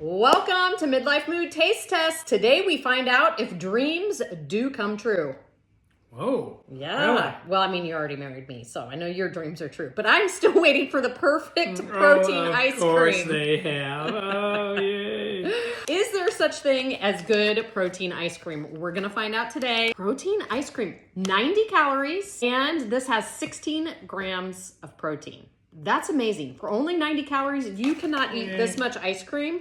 Welcome to Midlife Mood Taste Test. Today we find out if dreams do come true. Whoa. Yeah. Really? Well, I mean, you already married me, so I know your dreams are true. But I'm still waiting for the perfect protein ice cream. Of course they have. Oh, yay. Is there such thing as good protein ice cream? We're going to find out today. Protein ice cream, 90 calories, and this has 16 grams of protein. That's amazing. For only 90 calories, you cannot eat this much ice cream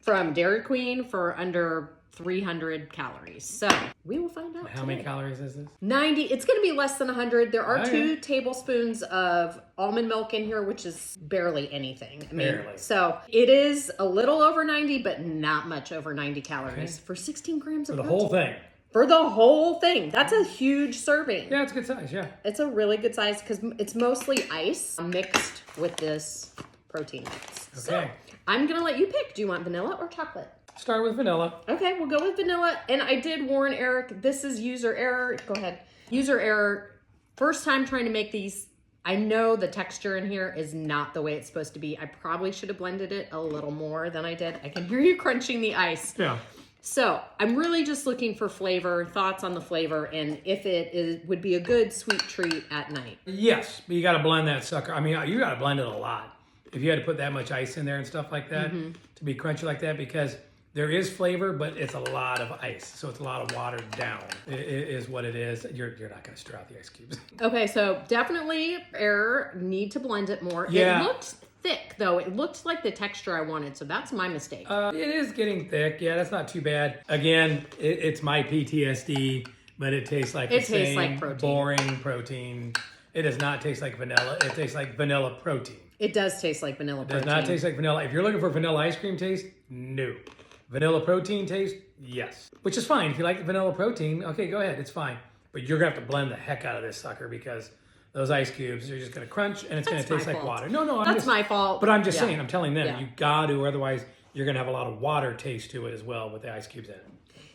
from Dairy Queen for under 300 calories. So we will find out. How many calories is this? 90. It's going to be less than 100. There are 2 tablespoons of almond milk in here, which is barely anything. I mean, Barely. So it is a little over 90, but not much over 90 calories for 16 grams of For the protein. whole thing. For the whole thing. That's a huge serving. Yeah, it's a good size, yeah. It's a really good size because it's mostly ice mixed with this protein mix. Okay. So I'm going to let you pick. Do you want vanilla or chocolate? Start with vanilla. Okay, we'll go with vanilla. And I did warn Eric, this is user error. Go ahead. User error. First time trying to make these. I know the texture in here is not the way it's supposed to be. I probably should have blended it a little more than I did. I can hear you crunching the ice. Yeah. So I'm really just looking for flavor, thoughts on the flavor, and if would be a good sweet treat at night. Yes, but you got to blend that sucker. I mean, you got to blend it a lot. If you had to put that much ice in there and stuff like that to be crunchy like that, because there is flavor, but it's a lot of ice. So it's a lot of watered down is what it is. You're not going to stir out the ice cubes. Okay, so definitely error, need to blend it more. Yeah. It looked thick though. It looked like the texture I wanted, so that's my mistake. It is getting thick. Yeah, that's not too bad. Again, it's my PTSD, but it tastes like the same like protein. Boring protein. It does not taste like vanilla. It tastes like vanilla protein. It does taste like vanilla It does protein. not taste like vanilla. If you're looking for vanilla ice cream taste, no. Vanilla protein taste, yes. Which is fine. If you like vanilla protein, okay, go ahead. It's fine. But you're going to have to blend the heck out of this sucker because those ice cubes are just going to crunch and it's going to taste like water. No, That's my fault. But I'm just saying, I'm telling them, Yeah. you got to, otherwise you're going to have a lot of water taste to it as well with the ice cubes in it.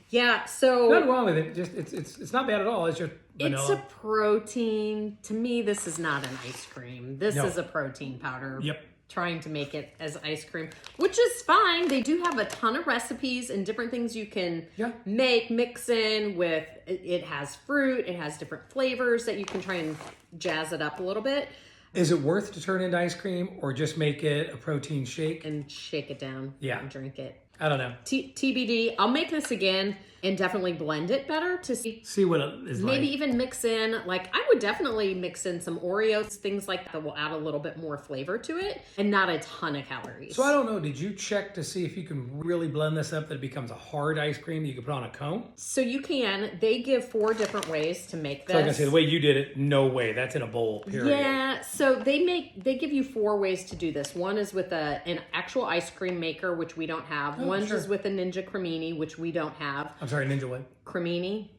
Yeah, so Nothing wrong with it. Just it's not bad at all. It's just vanilla. it's a protein. To me, this is not an ice cream. This No. is a protein powder. Yep. Trying to make it as ice cream, which is fine. They do have a ton of recipes and different things you can mix in with. It has fruit. It has different flavors that you can try and jazz it up a little bit. Is it worth to turn into ice cream or just make it a protein shake? And shake it down and drink it. I don't know. TBD. I'll make this again and definitely blend it better to See what it is like. maybe even mix in, like I would definitely mix in some Oreos, things like that will add a little bit more flavor to it and not a ton of calories. So I don't know, did you check to see if you can really blend this up that it becomes a hard ice cream that you can put on a cone? So you can. They give 4 different ways to make this. So I can say the way you did it, no way. That's in a bowl, period. Yeah, so they give you 4 ways to do this. One is with an actual ice cream maker, which we don't have. One's is with a Ninja Cremini, which we don't have. I'm sorry, Ninja what? Cremini?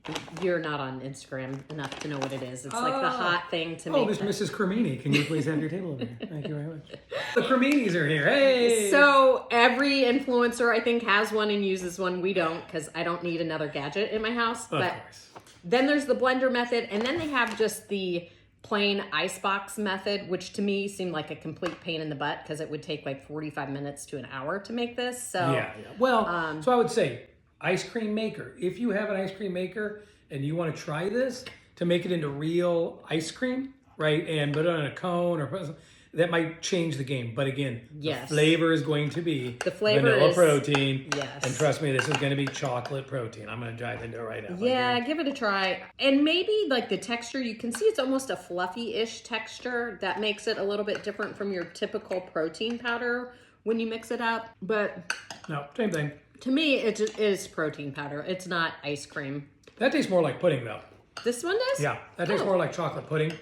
You're not on Instagram enough to know what it is. It's like the hot thing to Oh, make. this Mrs. Cremini. Can you please have your table over here? Thank you very much. The Creminis are here. Hey! So every influencer, I think, has one and uses one. We don't, because I don't need another gadget in my house. Of But course. then there's the blender method, and then they have just the plain icebox method, which to me seemed like a complete pain in the butt because it would take like 45 minutes to an hour to make this. So Yeah. Well, so I would say ice cream maker. If you have an ice cream maker and you want to try this to make it into real ice cream, right, and put it on a cone or that might change the game. But again, the flavor is going to be vanilla protein. Yes. And trust me, this is going to be chocolate protein. I'm going to dive into it right now. Yeah, give it a try. And maybe like the texture, you can see it's almost a fluffy-ish texture. That makes it a little bit different from your typical protein powder when you mix it up. But no, same thing. To me, it just is protein powder. It's not ice cream. That tastes more like pudding though. This one does? Yeah, that tastes more like chocolate pudding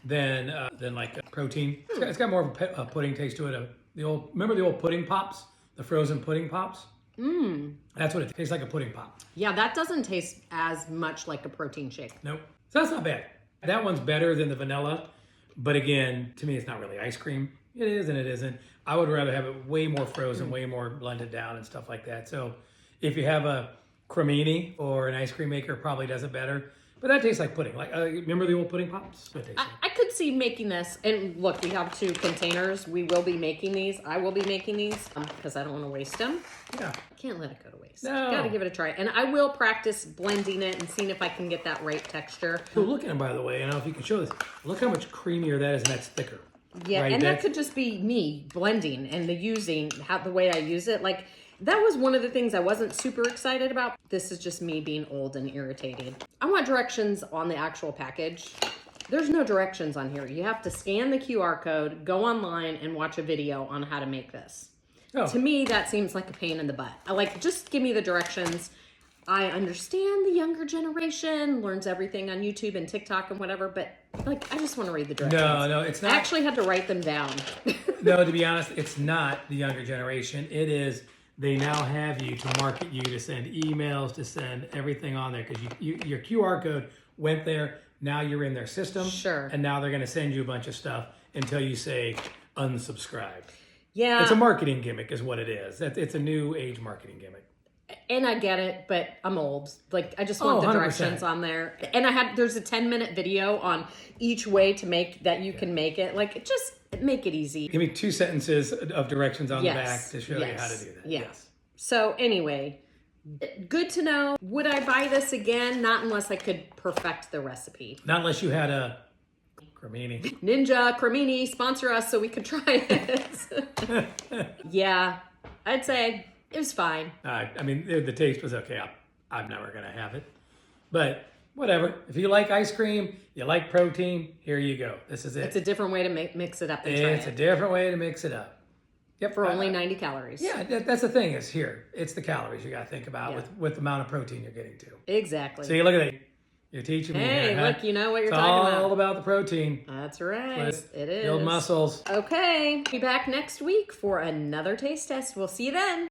than like protein. It's got more of a pudding taste to it. Remember the old pudding pops, the frozen pudding pops. That's what it tastes like, a pudding pop. Yeah, that doesn't taste as much like a protein shake. Nope. So that's not bad. That one's better than the vanilla, but again, to me, it's not really ice cream. It is and it isn't. I would rather have it way more frozen, way more blended down and stuff like that. So if you have a cremini or an ice cream maker, it probably does it better. But that tastes like pudding. Like remember the old pudding pops? That tastes like. I could see making this. And look, we have 2 containers. We will be making these. I will be making these because I don't want to waste them. Yeah. I can't let it go to waste. No. Got to give it a try. And I will practice blending it and seeing if I can get that right texture. So look at them, by the way. I don't know if you can show this. Look how much creamier that is, and that's thicker. Yeah, right? and that could just be me blending and the way I use it. Like, that was one of the things I wasn't super excited about. This is just me being old and irritated. I want directions on the actual package. There's no directions on here. You have to scan the QR code, go online, and watch a video on how to make this. Oh. To me, that seems like a pain in the butt. I like, just give me the directions. I understand the younger generation learns everything on YouTube and TikTok and whatever, but like, I just want to read the directions. No, it's not. I actually had to write them down. No, to be honest, it's not the younger generation. It is, they now have you to market you, to send emails, to send everything on there, because your QR code went there. Now you're in their system. Sure. And now they're going to send you a bunch of stuff until you say unsubscribe. Yeah. It's a marketing gimmick is what it is. It's a new age marketing gimmick. And I get it, but I'm old. Like, I just want the 100%. directions on there. And there's a 10-minute video on each way to make that you can make it. Like, just make it easy. Give me 2 sentences of directions on the back to show you how to do that. Yes. So anyway, good to know. Would I buy this again? Not unless I could perfect the recipe. Not unless you had a cremini. Ninja Cremini, sponsor us so we could try it. Yeah, I'd say it was fine. I mean, the taste was okay. I'm never going to have it. But whatever. If you like ice cream, you like protein, here you go. This is it. It's a different way to mix it up and try It's a different way to mix it up. Yep. For only 90 calories. Yeah, that's the thing is here. It's the calories you got to think about with the amount of protein you're getting to. Exactly. See, look at that. You're teaching me. Hey, here, look, you know what you're it's talking about. all about the protein. That's right. It is. Build muscles. Okay. Be back next week for another taste test. We'll see you then.